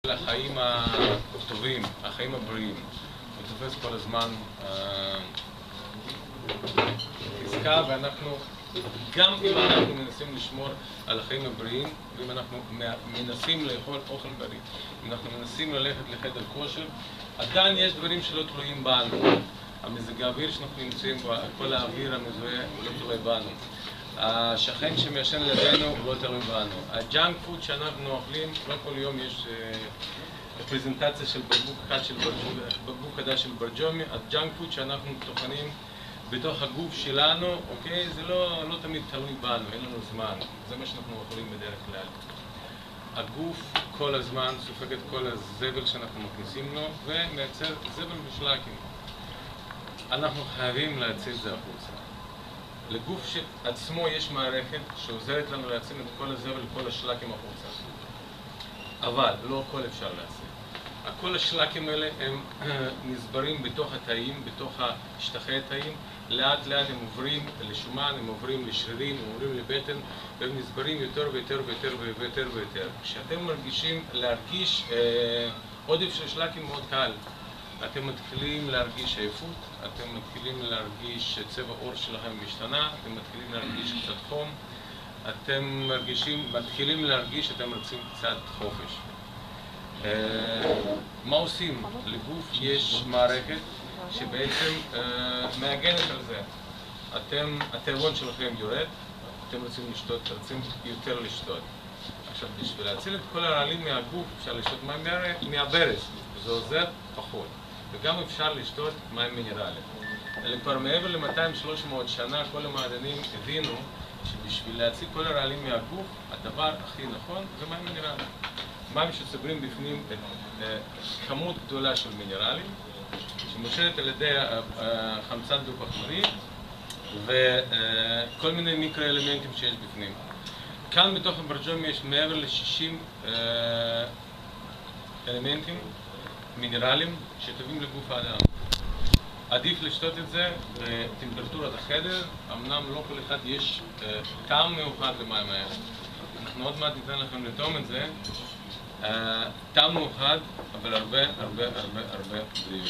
לחיים הטובים, החיים הבריאים. הוא תופס כל הזמן חזקה, ואנחנו, גם אם אנחנו מנסים לשמור על החיים הבריאים, ואם אנחנו מנסים לאכול אוכל בריא, אם אנחנו מנסים ללכת לחדר כושר, עדיין יש דברים שלא תלויים בנו. המזג האוויר שאנחנו נמצאים בו, כל האוויר המזוהה לא תלוי בנו. השכן שמיישן לידינו לא תלוי בנו. הג'אנק פוד שאנחנו אוכלים, לא כל יום יש פרזנטציה של בקבוק חדש של ברג'ומי. הג'אנק פוד שאנחנו טוחנים בתוך הגוף שלנו, אוקיי? זה לא תמיד תלוי בנו, אין לנו זמן. זה מה שאנחנו אוכלים בדרך כלל. הגוף כל הזמן סופג את כל הזבל שאנחנו מכניסים לו ומייצר זבל ושלקים. אנחנו חייבים להציל את זה החוצה. לגוף עצמו יש מערכת שעוזרת לנו להציל את כל הזבל וכל השלקים החוצה. אבל לא הכל אפשר להציל. כל השלקים האלה הם נסברים בתוך התאים, בתוך שטחי התאים. לאט לאט הם עוברים לשומן, הם עוברים לשרירים, הם עוברים לבטן, והם נסברים יותר ויותר ויותר ויותר ויותר. כשאתם להרגיש עודף של שלקים מאוד קל. אתם מתחילים להרגיש עייפות, אתם מתחילים להרגיש שצבע העור שלכם משתנה, אתם מתחילים להרגיש קצת חום, אתם מתחילים להרגיש שאתם רוצים קצת חופש. מה עושים? לגוף יש מערכת שבעצם מאגנת על זה. התיאבון שלכם יורד, אתם רוצים לשתות, רוצים יותר לשתות. עכשיו, בשביל להציל את כל הרעלים מהגוף, אפשר לשתות מים מהברז, וזה עוזר פחות. וגם אפשר לשתות מים מינרליים. אלא כבר מעבר ל-200-300 שנה, כל המעדנים הבינו שבשביל להציל כל הרעלים מהגוף, הדבר הכי נכון זה מים מינרליים. מים שצוברים בפנים כמות גדולה של מינרלים, שמושלת על ידי חמצן דו-פחמימני וכל מיני מיקרו-אלמנטים שיש בפנים. כאן בתוך הברג'ומי יש מעבר ל-60 אלמנטים מינרלים שטובים לגוף האדם. עדיף לשתות את זה בטמפרטורת החדר, אמנם לא כל אחד יש טעם מיוחד למים האלה. אנחנו עוד מעט ניתן לכם לטעום את זה. טעם מיוחד, אבל הרבה בריאות.